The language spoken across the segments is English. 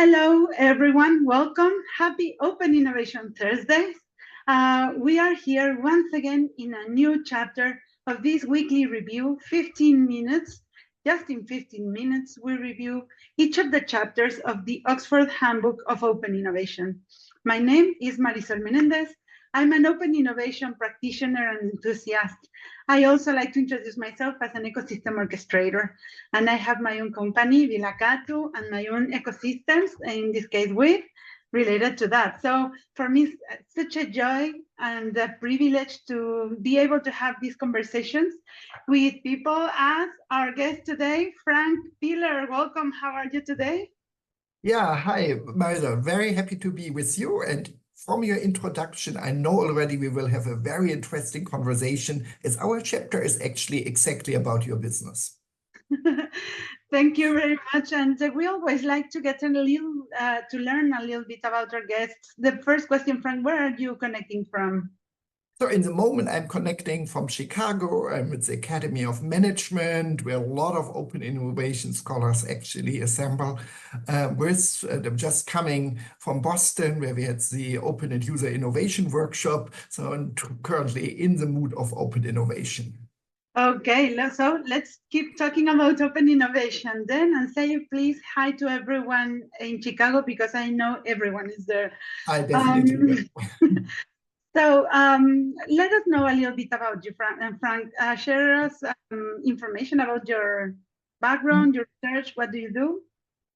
Hello, everyone. Welcome. Happy Open Innovation Thursdays. We are here once again in a new chapter of this weekly review, 15 minutes. Just in 15 minutes, we review each of the chapters of the Oxford Handbook of Open Innovation. My name is Marisol Menendez. I'm an open innovation practitioner and enthusiast. I also like to introduce myself as an ecosystem orchestrator, and I have my own company, Vilacatu, and my own ecosystems, in this case with, related to that. So for me, it's such a joy and a privilege to be able to have these conversations with people as our guest today, Frank Piller. Welcome, how are you today? Yeah, hi, Marisol. Very happy to be with you. And from your introduction, I know already we will have a very interesting conversation, as our chapter is actually exactly about your business. Thank you very much. And we always like to get a little, to learn a little bit about our guests. The first question, Frank, where are you connecting from? So in the moment, I'm connecting from Chicago. I'm at the Academy of Management, where a lot of open innovation scholars actually assemble. I'm just coming from Boston, where we had the Open and User Innovation Workshop. So I'm currently in the mood of open innovation. Okay, so let's keep talking about open innovation then, and say please hi to everyone in Chicago, because I know everyone is there. I definitely will. So let us know a little bit about you, Frank. Share us information about your background, your research. What do you do?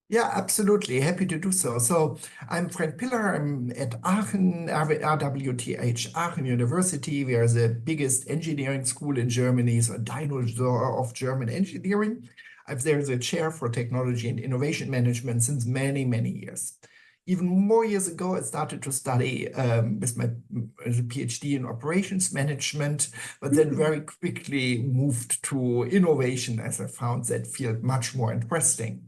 Yeah, absolutely. Happy to do so. So I'm Frank Piller. I'm at Aachen, RWTH, Aachen University. We are the biggest engineering school in Germany, so a dinosaur of German engineering. I'm there as a chair for technology and innovation management since many, many years. Even more years ago, I started to study with my PhD in operations management, but then very quickly moved to innovation as I found that field much more interesting.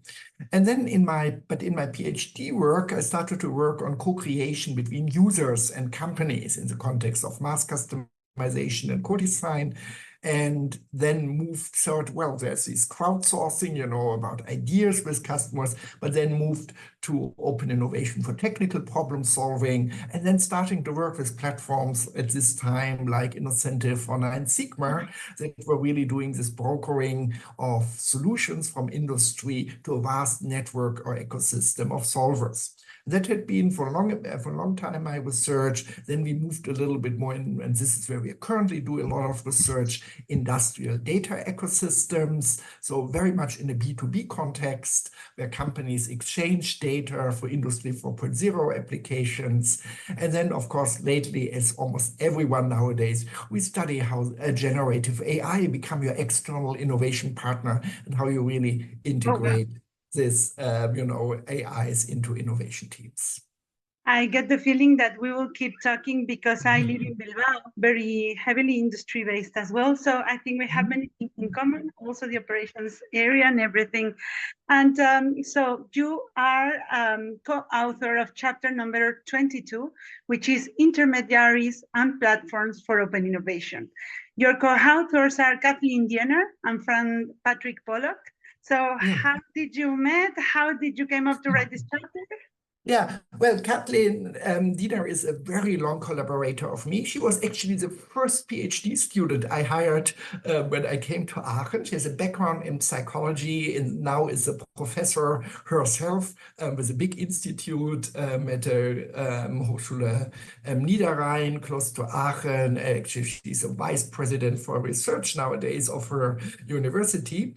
And then in my PhD work, I started to work on co-creation between users and companies in the context of mass customization and co-design. And then moved well, there's this crowdsourcing, about ideas with customers, but then moved to open innovation for technical problem solving, and then starting to work with platforms at this time like Incentive or Nine Sigma that were really doing this brokering of solutions from industry to a vast network or ecosystem of solvers. That had been for a long time my research. Then we moved a little bit more in, and this is where we currently do a lot of research, industrial data ecosystems. So very much in a B2B context, where companies exchange data for Industry 4.0 applications. And then, of course, lately, as almost everyone nowadays, we study how generative AI become your external innovation partner and how you really integrate this, AIs into innovation teams. I get the feeling that we will keep talking because I live in Bilbao, very heavily industry-based as well. So I think we have many things in common, also the operations area and everything. And so you are co-author of chapter number 22, which is Intermediaries and Platforms for Open Innovation. Your co-authors are Kathleen Diener and Frank Patrick Pollock. So how did you meet? How did you came up to write this chapter? Yeah, well, Kathleen Diener is a very long collaborator of me. She was actually the first PhD student I hired when I came to Aachen. She has a background in psychology and now is a professor herself with a big institute at the Hochschule Niederrhein, close to Aachen. Actually, she's a vice president for research nowadays of her university.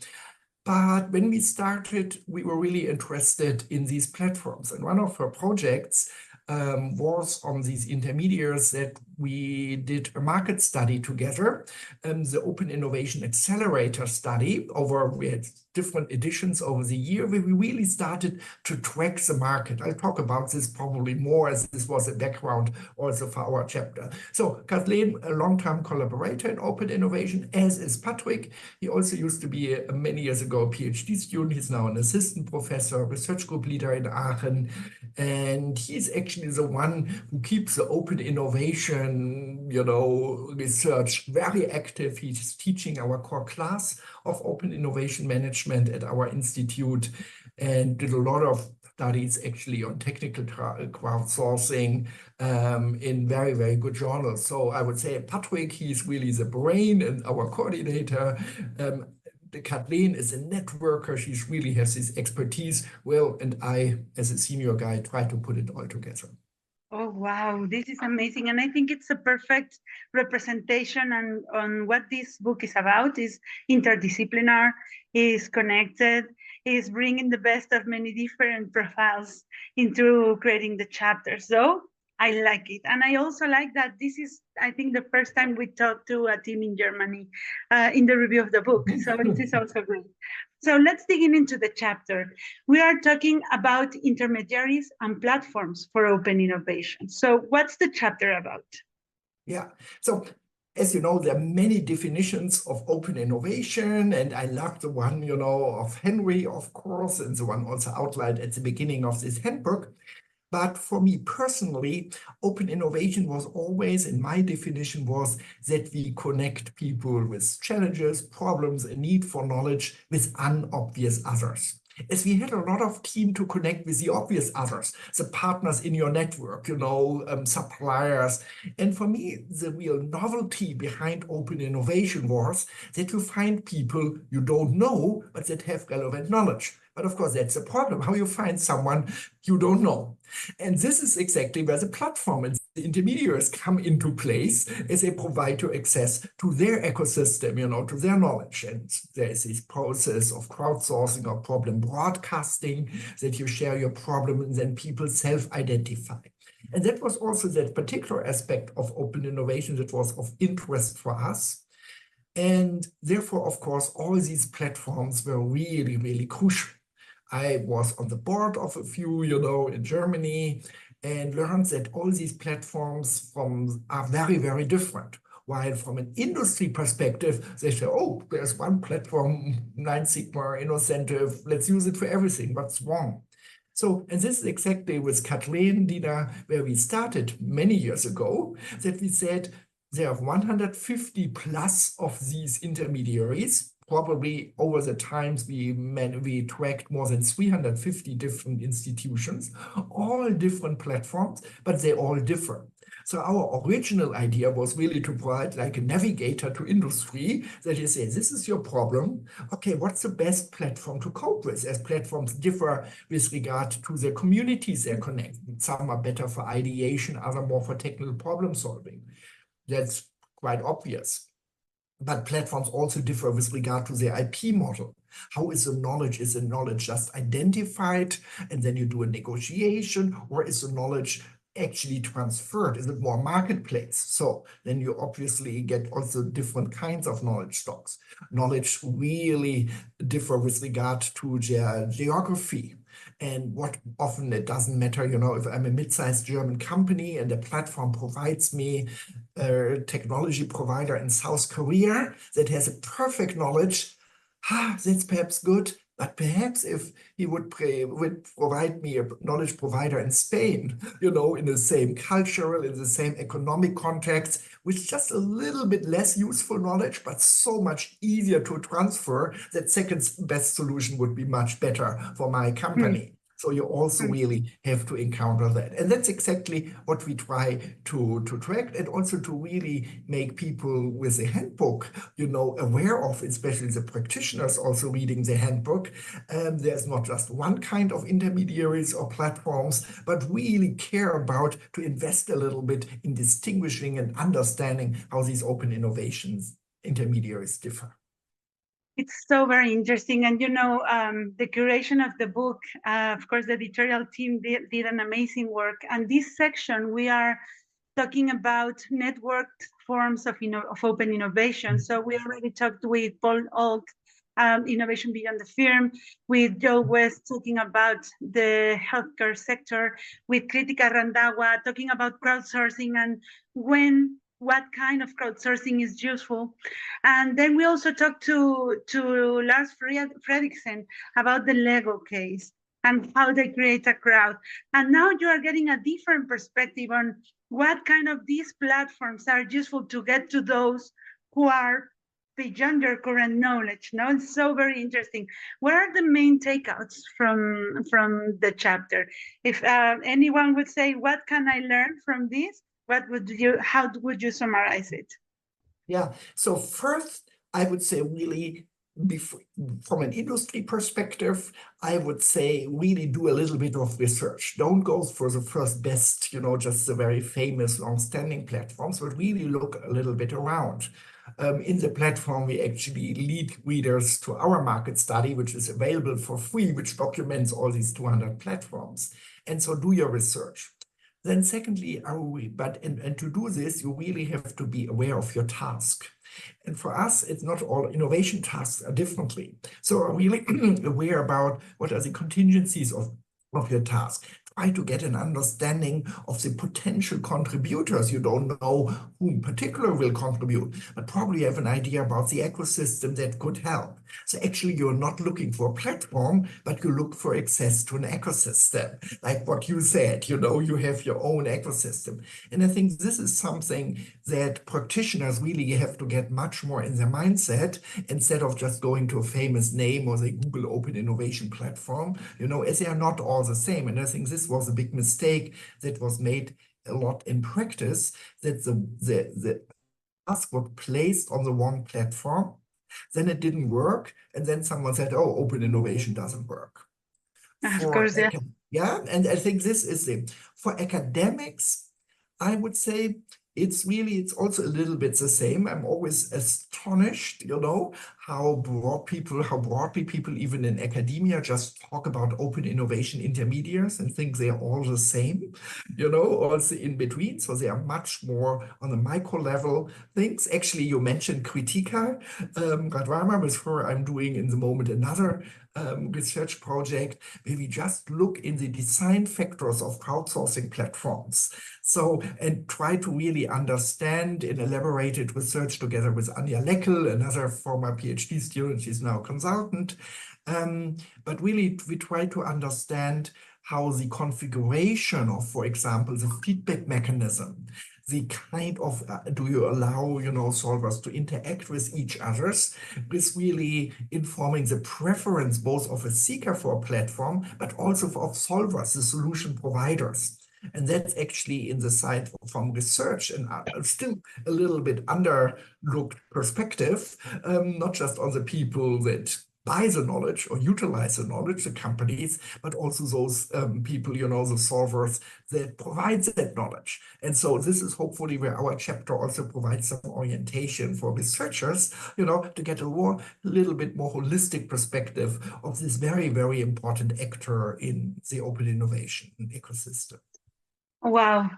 But when we started, we were really interested in these platforms. And one of her projects was on these intermediaries that we did a market study together, the Open Innovation Accelerator study. We had different editions over the year where we really started to track the market. I'll talk about this probably more, as this was a background also for our chapter. So Kathleen, a long-term collaborator in open innovation, as is Patrick. He also used to be many years ago a PhD student. He's now an assistant professor, research group leader in Aachen. And he's actually the one who keeps the open innovation research very active. He's teaching our core class of open innovation management at our institute and did a lot of studies actually on technical crowdsourcing in very, very good journals. So I would say Patrick, he's really the brain and our coordinator. Kathleen is a networker. She really has this expertise. Well, and I, as a senior guy, try to put it all together. Oh, wow, this is amazing. And I think it's a perfect representation on what this book is about, is interdisciplinary, is connected, is bringing the best of many different profiles into creating the chapter. So I like it. And I also like that this is, I think, the first time we talked to a team in Germany in the review of the book. So it is also great. So let's dig into the chapter. We are talking about intermediaries and platforms for open innovation. So what's the chapter about? Yeah, so as you know, there are many definitions of open innovation, and I love the one, of Henry, of course, and the one also outlined at the beginning of this handbook. But for me personally, open innovation was always, in my definition, was that we connect people with challenges, problems, a need for knowledge with unobvious others. As we had a lot of team to connect with the obvious others, the partners in your network, suppliers. And for me, the real novelty behind open innovation was that you find people you don't know, but that have relevant knowledge. But of course, that's the problem, how you find someone you don't know. And this is exactly where the platform and the intermediaries come into place, as they provide you access to their ecosystem, to their knowledge. And there is this process of crowdsourcing or problem broadcasting, that you share your problem and then people self-identify. And that was also that particular aspect of open innovation that was of interest for us. And therefore, of course, all these platforms were really, really crucial. I was on the board of a few, in Germany, and learned that all these platforms are very, very different. While from an industry perspective, they say, oh, there's one platform, Nine Sigma, Innocentive, let's use it for everything. What's wrong? So, and this is exactly with Kathleen, Dina, where we started many years ago, that we said there are 150 plus of these intermediaries. Probably over the times we tracked more than 350 different institutions, all different platforms, but they all differ. So our original idea was really to provide like a navigator to industry, that you say, this is your problem. Okay, what's the best platform to cope with? As platforms differ with regard to the communities they're connected. Some are better for ideation, other more for technical problem solving. That's quite obvious. But platforms also differ with regard to their IP model. How is the knowledge? Is the knowledge just identified and then you do a negotiation, or is the knowledge actually transferred? Is it more marketplace? So then you obviously get also different kinds of knowledge stocks. Knowledge really differ with regard to their geography. And what often it doesn't matter, if I'm a mid-sized German company and the platform provides me a technology provider in South Korea that has a perfect knowledge, that's perhaps good. But perhaps if he would provide me a knowledge provider in Spain, in the same cultural, in the same economic context, with just a little bit less useful knowledge, but so much easier to transfer, that second best solution would be much better for my company. So you also really have to encounter that. And that's exactly what we try to track, and also to really make people with the handbook, aware of, especially the practitioners also reading the handbook. There's not just one kind of intermediaries or platforms, but really care about to invest a little bit in distinguishing and understanding how these open innovations intermediaries differ. It's so very interesting. And, the curation of the book, of course, the editorial team did an amazing work. And this section, we are talking about networked forms of open innovation. So we already talked with Paul Alt, Innovation Beyond the Firm, with Joe West talking about the healthcare sector, with Kritika Randawa talking about crowdsourcing and what kind of crowdsourcing is useful. And then we also talked to Lars Fredriksen about the Lego case and how they create a crowd. And now you are getting a different perspective on what kind of these platforms are useful to get to those who are beyond your current knowledge. No, it's so very interesting. What are the main takeouts from the chapter? If anyone would say, what can I learn from this? What would you? How would you summarize it? Yeah. So first, I would say really from an industry perspective, I would say really do a little bit of research. Don't go for the first best, just the very famous long-standing platforms, but really look a little bit around. In the platform, we actually lead readers to our market study, which is available for free, which documents all these 200 platforms. And so do your research. Then secondly, and to do this, you really have to be aware of your task. And for us, it's not all innovation tasks are differently. So are really aware about what are the contingencies of your task. Try to get an understanding of the potential contributors. You don't know who in particular will contribute, but probably have an idea about the ecosystem that could help. So actually, you're not looking for a platform, but you look for access to an ecosystem. Like what you said, you have your own ecosystem. And I think this is something that practitioners really have to get much more in their mindset instead of just going to a famous name or the Google Open Innovation Platform, as they are not all the same. And I think this was a big mistake that was made a lot in practice, that the task was placed on the wrong platform, then it didn't work, and then someone said, oh, open innovation doesn't work. Of course, yeah. Yeah, and I think this is it. For academics, I would say it's also a little bit the same. I'm always astonished, how broadly people even in academia just talk about open innovation intermediaries and think they're all the same, also in between. So they are much more on the micro level things. Actually, you mentioned Kritika Radwarma, with her I'm doing in the moment another research project where we just look in the design factors of crowdsourcing platforms. So, and try to really understand in elaborated research together with Anja Leckel, another former PhD student, she's now a consultant. But really, we try to understand how the configuration of, for example, the feedback mechanism, the kind of, do you allow, solvers to interact with each others, is really informing the preference both of a seeker for a platform, but also of solvers, the solution providers. And that's actually in the side from research and still a little bit underlooked perspective, not just on the people that buy the knowledge or utilize the knowledge, the companies, but also those people, the solvers that provide that knowledge. And so this is hopefully where our chapter also provides some orientation for researchers, to get a little bit more holistic perspective of this very, very important actor in the open innovation ecosystem. Wow,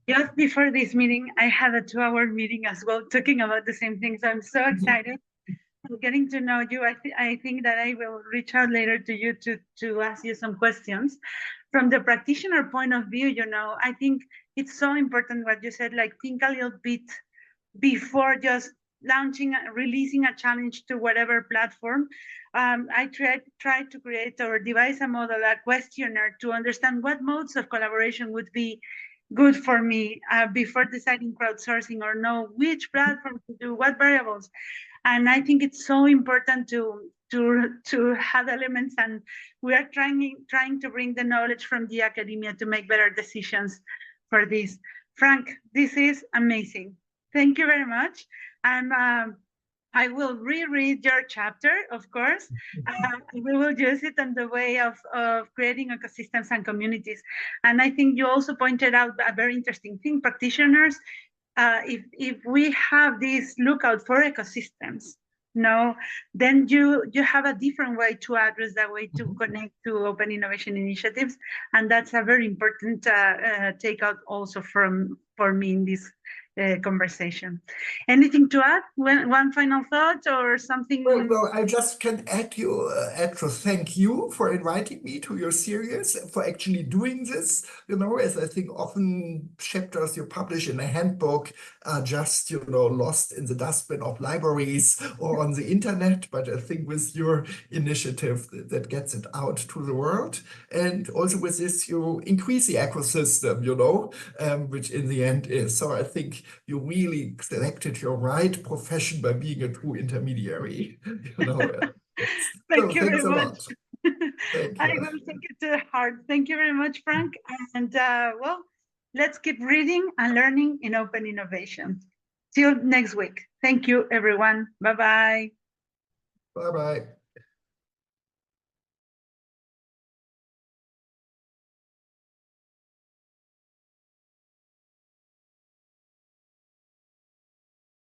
just before this meeting, I had a 2-hour meeting as well, talking about the same things. I'm so excited. Getting to know you. I think that I will reach out later to you to ask you some questions. From the practitioner point of view, I think it's so important what you said, like think a little bit before just releasing a challenge to whatever platform. I tried to create or devise a model, a questionnaire to understand what modes of collaboration would be good for me before deciding crowdsourcing, or know which platform to do, what variables. And I think it's so important to have elements, and we are trying to bring the knowledge from the academia to make better decisions for this. Frank, this is amazing. Thank you very much. And I will reread your chapter, of course. We will use it in the way of creating ecosystems and communities. And I think you also pointed out a very interesting thing. Practitioners, if we have this lookout for ecosystems, then you have a different way to address that way to connect to open innovation initiatives. And that's a very important takeout also for me in this conversation. Anything to add? One final thought or something? Well, I just can add to thank you for inviting me to your series, for actually doing this, as I think often chapters you publish in a handbook are just, lost in the dustbin of libraries or on the internet. But I think with your initiative that gets it out to the world, and also with this, you increase the ecosystem, which in the brand is. So I think you really selected your right profession by being a true intermediary. Thank So you thanks very a much. lot. Thank I you. will take it to heart. Thank you very much, Frank. And well, let's keep reading and learning in open innovation. See you next week. Thank you, everyone. Bye-bye. Bye-bye.